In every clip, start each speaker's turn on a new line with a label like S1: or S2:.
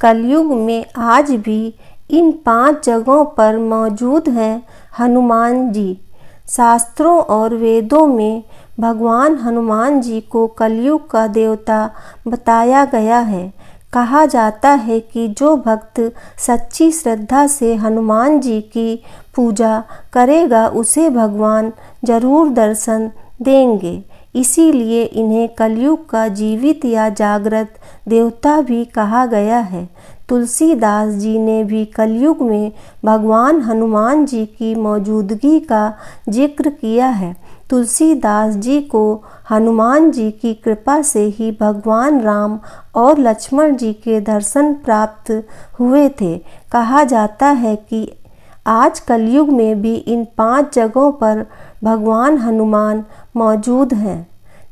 S1: कलयुग में आज भी इन 5 जगहों पर मौजूद हैं हनुमान जी। शास्त्रों और वेदों में भगवान हनुमान जी को कलयुग का देवता बताया गया है। कहा जाता है कि जो भक्त सच्ची श्रद्धा से हनुमान जी की पूजा करेगा उसे भगवान जरूर दर्शन देंगे। इसीलिए इन्हें कलयुग का जीवित या जागृत देवता भी कहा गया है। तुलसीदास जी ने भी कलयुग में भगवान हनुमान जी की मौजूदगी का जिक्र किया है। तुलसीदास जी को हनुमान जी की कृपा से ही भगवान राम और लक्ष्मण जी के दर्शन प्राप्त हुए थे। कहा जाता है कि आज कलयुग में भी इन 5 जगहों पर भगवान हनुमान मौजूद हैं।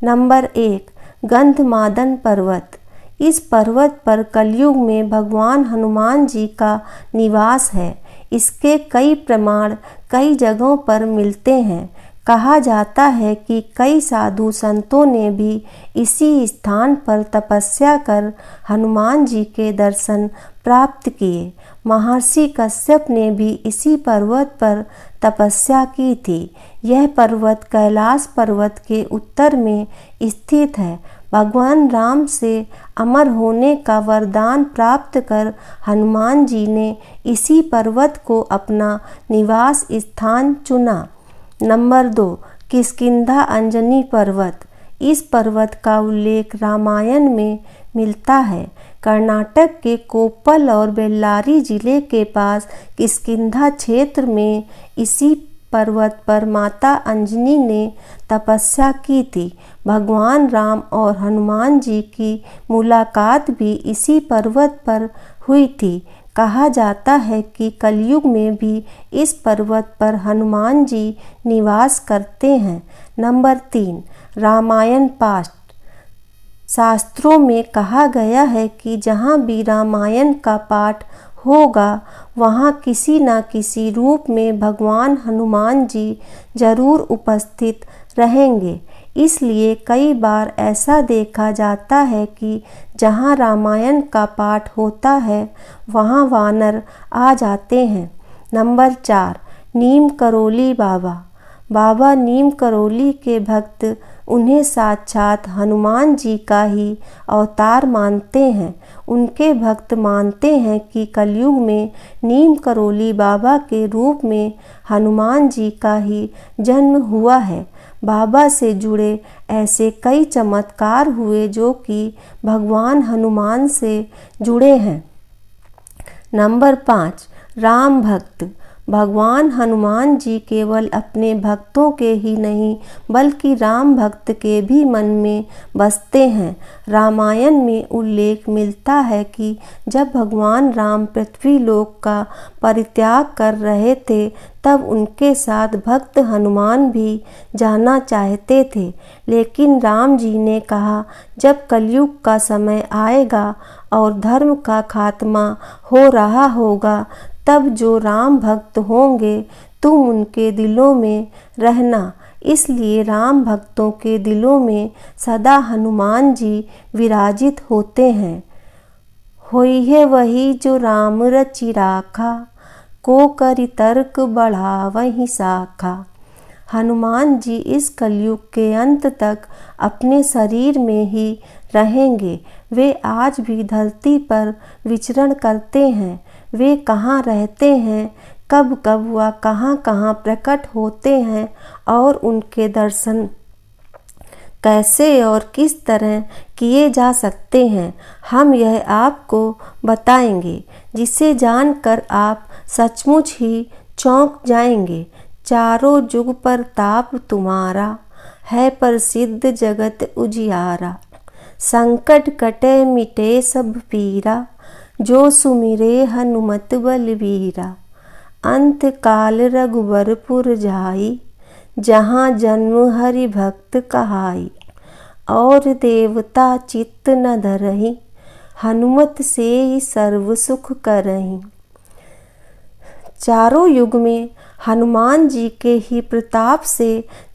S1: नंबर 1, गंधमादन पर्वत। इस पर्वत पर कलयुग में भगवान हनुमान जी का निवास है। इसके कई प्रमाण कई जगहों पर मिलते हैं। कहा जाता है कि कई साधु संतों ने भी इसी स्थान पर तपस्या कर हनुमान जी के दर्शन प्राप्त किए। महर्षि कश्यप ने भी इसी पर्वत पर तपस्या की थी। यह पर्वत कैलाश पर्वत के उत्तर में स्थित है। भगवान राम से अमर होने का वरदान प्राप्त कर हनुमान जी ने इसी पर्वत को अपना निवास स्थान चुना। नंबर 2, किष्किंधा अंजनी पर्वत। इस पर्वत का उल्लेख रामायण में मिलता है। कर्नाटक के कोप्पल और बेल्लारी जिले के पास किष्किंधा क्षेत्र में इसी पर्वत पर माता अंजनी ने तपस्या की थी। भगवान राम और हनुमान जी की मुलाकात भी इसी पर्वत पर हुई थी। कहा जाता है कि कलयुग में भी इस पर्वत पर हनुमान जी निवास करते हैं। नंबर 3, रामायण पाठ। शास्त्रों में कहा गया है कि जहाँ भी रामायण का पाठ होगा वहाँ किसी न किसी रूप में भगवान हनुमान जी जरूर उपस्थित रहेंगे। इसलिए कई बार ऐसा देखा जाता है कि जहाँ रामायण का पाठ होता है वहाँ वानर आ जाते हैं। नंबर 4, नीम करोली बाबा। बाबा नीम करोली के भक्त उन्हें साक्षात हनुमान जी का ही अवतार मानते हैं। उनके भक्त मानते हैं कि कलयुग में नीम करोली बाबा के रूप में हनुमान जी का ही जन्म हुआ है। बाबा से जुड़े ऐसे कई चमत्कार हुए जो कि भगवान हनुमान से जुड़े हैं। नंबर 5, राम भक्त। भगवान हनुमान जी केवल अपने भक्तों के ही नहीं बल्कि राम भक्त के भी मन में बसते हैं। रामायण में उल्लेख मिलता है कि जब भगवान राम पृथ्वी लोक का परित्याग कर रहे थे तब उनके साथ भक्त हनुमान भी जाना चाहते थे, लेकिन राम जी ने कहा जब कलयुग का समय आएगा और धर्म का खात्मा हो रहा होगा तब जो राम भक्त होंगे तुम उनके दिलों में रहना। इसलिए राम भक्तों के दिलों में सदा हनुमान जी विराजित होते हैं। होई है वही जो राम रचि राखा, को करि तर्क बढ़ावहि शाखा। हनुमान जी इस कलयुग के अंत तक अपने शरीर में ही रहेंगे। वे आज भी धरती पर विचरण करते हैं। वे कहाँ रहते हैं, कब कब व कहाँ कहाँ प्रकट होते हैं और उनके दर्शन कैसे और किस तरह किए जा सकते हैं, हम यह आपको बताएंगे, जिसे जानकर आप सचमुच ही चौंक जाएंगे। चारों जुग पर ताप तुम्हारा, है प्रसिद्ध जगत उजियारा। संकट कटे मिटे सब पीरा, जो सुमिरे हनुमत बलबीरा। अंत काल रघुबरपुर जाई, जहाँ जन्म हरि भक्त कहाई। और देवता चित्त न धरहि, हनुमत से ही सर्व सुख करहि। चारों युग में हनुमान जी के ही प्रताप से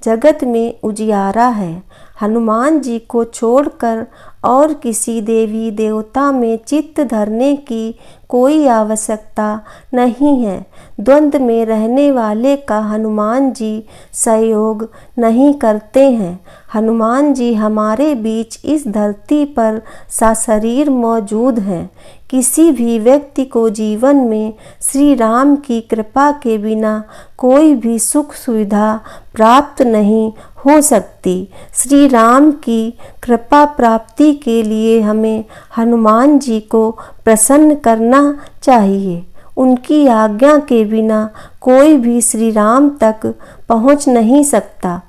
S1: जगत में उजियारा है। हनुमान जी को छोड़कर और किसी देवी देवता में चित्त धरने की कोई आवश्यकता नहीं है। द्वंद्व में रहने वाले का हनुमान जी सहयोग नहीं करते हैं। हनुमान जी हमारे बीच इस धरती पर सशरीर मौजूद हैं। किसी भी व्यक्ति को जीवन में श्री राम की कृपा के बिना कोई भी सुख सुविधा प्राप्त नहीं हो सकती। श्री राम की कृपा प्राप्ति के लिए हमें हनुमान जी को प्रसन्न करना चाहिए। उनकी आज्ञा के बिना कोई भी श्री राम तक पहुंच नहीं सकता।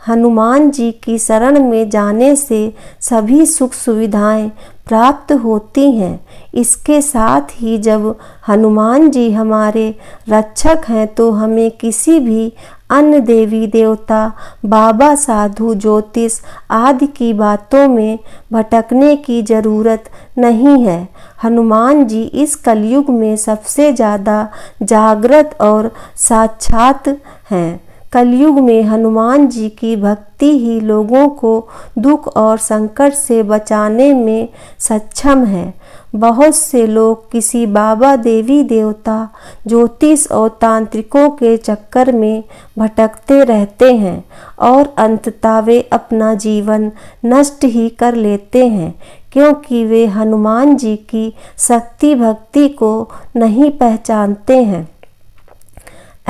S1: हनुमान जी की शरण में जाने से सभी सुख सुविधाएं प्राप्त होती हैं। इसके साथ ही जब हनुमान जी हमारे रक्षक हैं तो हमें किसी भी अन्य देवी देवता, बाबा, साधु, ज्योतिष आदि की बातों में भटकने की जरूरत नहीं है। हनुमान जी इस कलयुग में सबसे ज़्यादा जागृत और साक्षात हैं। कलयुग में हनुमान जी की भक्ति ही लोगों को दुख और संकट से बचाने में सक्षम है। बहुत से लोग किसी बाबा, देवी देवता, ज्योतिष और तांत्रिकों के चक्कर में भटकते रहते हैं और अंततः वे अपना जीवन नष्ट ही कर लेते हैं, क्योंकि वे हनुमान जी की शक्ति भक्ति को नहीं पहचानते हैं।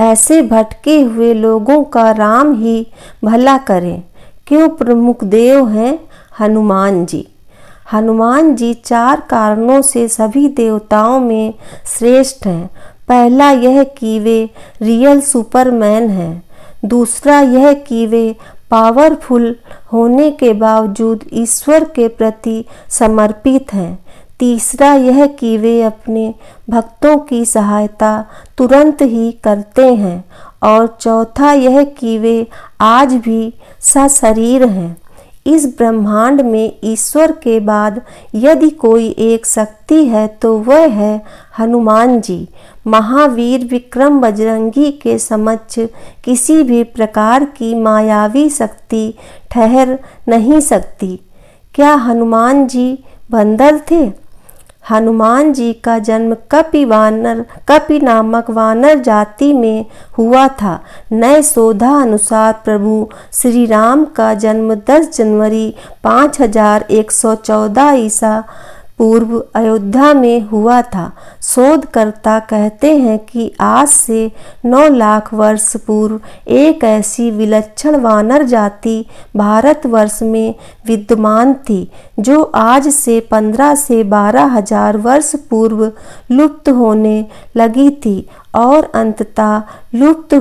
S1: ऐसे भटके हुए लोगों का राम ही भला करें, क्यों प्रमुख देव हैं हनुमान जी। हनुमान जी 4 कारणों से सभी देवताओं में श्रेष्ठ हैं। पहला यह कि वे रियल सुपरमैन हैं। दूसरा यह कि वे पावरफुल होने के बावजूद ईश्वर के प्रति समर्पित हैं। तीसरा यह कि वे अपने भक्तों की सहायता तुरंत ही करते हैं। और चौथा यह कि वे आज भी सशरीर हैं। इस ब्रह्मांड में ईश्वर के बाद यदि कोई एक शक्ति है तो वह है हनुमान जी। महावीर विक्रम बजरंगी के समक्ष किसी भी प्रकार की मायावी शक्ति ठहर नहीं सकती। क्या हनुमान जी बंदर थे? हनुमान जी का जन्म कपि नामक वानर जाति में हुआ था। नए शोधा अनुसार प्रभु श्री राम का जन्म 10 जनवरी 5114 ईसा पूर्व अयोध्या में हुआ था। शोधकर्ता कहते हैं कि आज से 9 लाख वर्ष पूर्व एक ऐसी विलक्षण वानर जाति भारतवर्ष में विद्यमान थी जो आज से 15 से 12 हजार वर्ष पूर्व लुप्त होने लगी थी और अंततः लुप्त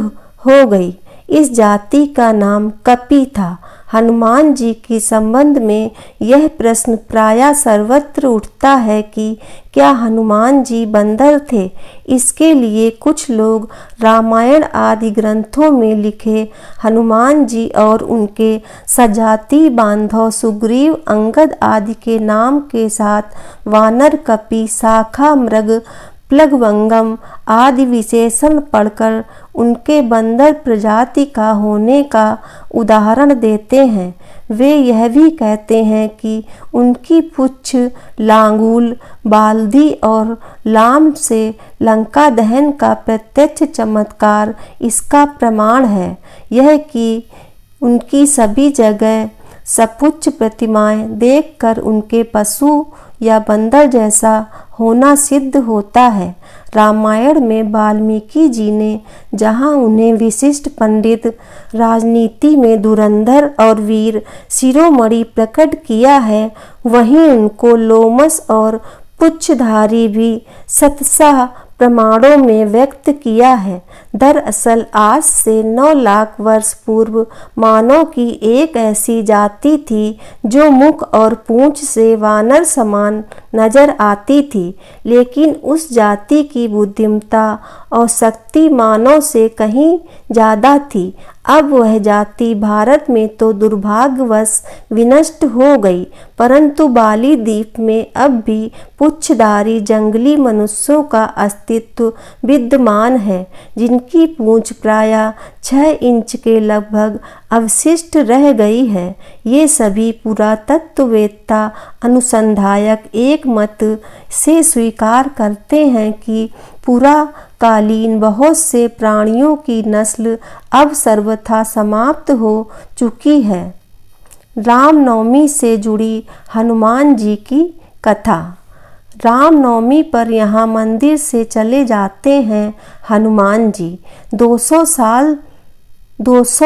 S1: हो गई। इस जाति का नाम कपि था। हनुमान जी के संबंध में यह प्रश्न प्रायः सर्वत्र उठता है कि क्या हनुमान जी बंदर थे। इसके लिए कुछ लोग रामायण आदि ग्रंथों में लिखे हनुमान जी और उनके सजाति बांधव सुग्रीव, अंगद आदि के नाम के साथ वानर, कपि, शाखा, मृग, प्लवंगम आदि विशेषण पढ़कर उनके बंदर प्रजाति का होने का उदाहरण देते हैं। वे यह भी कहते हैं कि उनकी पुच्छ, लांगूल, बाल्दी और लाम से लंका दहन का प्रत्यक्ष चमत्कार इसका प्रमाण है। यह कि उनकी सभी जगह सपुच्छ प्रतिमाएं देखकर उनके पशु या बंदर जैसा होना सिद्ध होता है। रामायण में वाल्मीकि जी ने जहाँ उन्हें विशिष्ट पंडित, राजनीति में धुरंधर और वीर शिरोमणि प्रकट किया है, वहीं उनको लोमस और पुच्छधारी भी शतशः प्रमाणों में व्यक्त किया है। दरअसल आज से 9 लाख वर्ष पूर्व मानव की एक ऐसी जाति थी जो मुख और पूंछ से वानर समान नजर आती थी, लेकिन उस जाति की बुद्धिमत्ता और शक्ति मानव से कहीं ज़्यादा थी। अब वह जाति भारत में तो दुर्भाग्यवश विनष्ट हो गई, परंतु बाली द्वीप में अब भी पुच्छधारी जंगली मनुष्यों का अस्तित्व विद्यमान है, जिनके जिनकी पूंछ प्रायः 6 इंच के लगभग अवशिष्ट रह गई है। ये सभी पुरातत्ववेत्ता अनुसंधायक एक मत से स्वीकार करते हैं कि पुराकालीन बहुत से प्राणियों की नस्ल अब सर्वथा समाप्त हो चुकी है। रामनवमी से जुड़ी हनुमान जी की कथा। रामनवमी पर यहाँ मंदिर से चले जाते हैं हनुमान जी। 200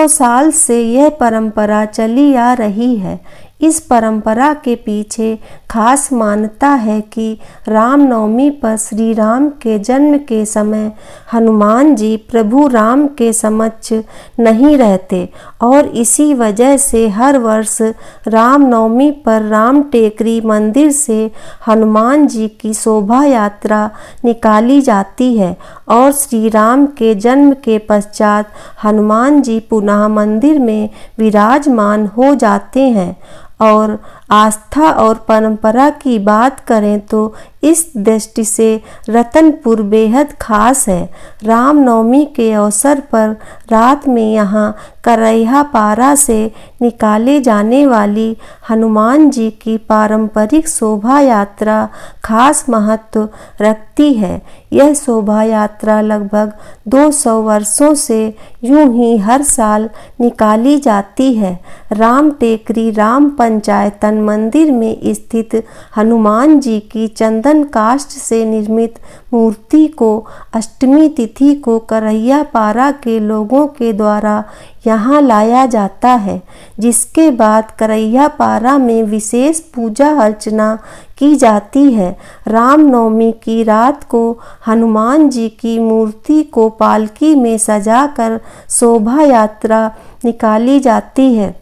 S1: साल से यह परंपरा चली आ रही है। इस परंपरा के पीछे खास मान्यता है कि रामनवमी पर श्री राम के जन्म के समय हनुमान जी प्रभु राम के समक्ष नहीं रहते और इसी वजह से हर वर्ष रामनवमी पर राम टेकरी मंदिर से हनुमान जी की शोभा यात्रा निकाली जाती है और श्री राम के जन्म के पश्चात हनुमान जी पुनः मंदिर में विराजमान हो जाते हैं। और आस्था और परंपरा की बात करें तो इस दृष्टि से रतनपुर बेहद खास है। रामनवमी के अवसर पर रात में यहाँ करैहा पारा से निकाले जाने वाली हनुमान जी की पारंपरिक शोभा यात्रा खास महत्व रखती है। यह शोभा यात्रा लगभग 200 वर्षों से यूं ही हर साल निकाली जाती है। राम टेकरी राम पंचायतन मंदिर में स्थित हनुमान जी की चंदन काष्ठ से निर्मित मूर्ति को अष्टमी तिथि को करैया पारा के लोगों के द्वारा यहाँ लाया जाता है, जिसके बाद करैया पारा में विशेष पूजा अर्चना की जाती है। रामनवमी की रात को हनुमान जी की मूर्ति को पालकी में सजाकर शोभा यात्रा निकाली जाती है।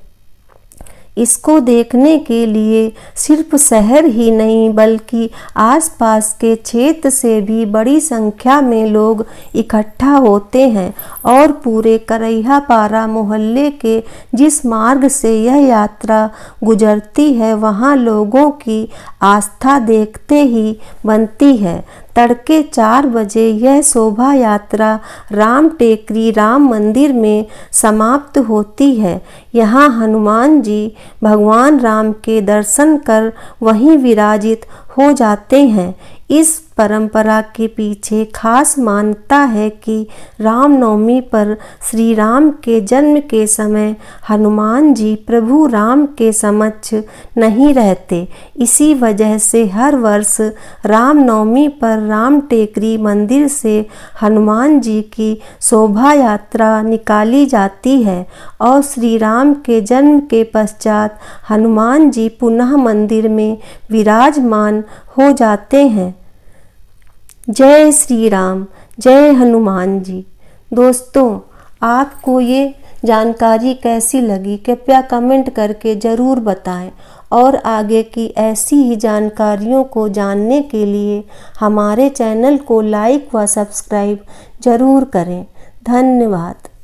S1: इसको देखने के लिए सिर्फ शहर ही नहीं बल्कि आसपास के क्षेत्र से भी बड़ी संख्या में लोग इकट्ठा होते हैं और पूरे करैहा पारा मोहल्ले के जिस मार्ग से यह यात्रा गुजरती है वहाँ लोगों की आस्था देखते ही बनती है। तड़के 4 बजे यह शोभा यात्रा राम टेकरी राम मंदिर में समाप्त होती है। यहाँ हनुमान जी भगवान राम के दर्शन कर वहीं विराजित हो जाते हैं। इस परंपरा के पीछे खास मान्यता है कि रामनवमी पर श्री राम के जन्म के समय हनुमान जी प्रभु राम के समक्ष नहीं रहते। इसी वजह से हर वर्ष रामनवमी पर राम टेकरी मंदिर से हनुमान जी की शोभा यात्रा निकाली जाती है और श्री राम के जन्म के पश्चात हनुमान जी पुनः मंदिर में विराजमान हो जाते हैं। जय श्री राम, जय हनुमान जी। दोस्तों, आपको ये जानकारी कैसी लगी कृपया कमेंट करके ज़रूर बताएं और आगे की ऐसी ही जानकारियों को जानने के लिए हमारे चैनल को लाइक व सब्सक्राइब ज़रूर करें। धन्यवाद।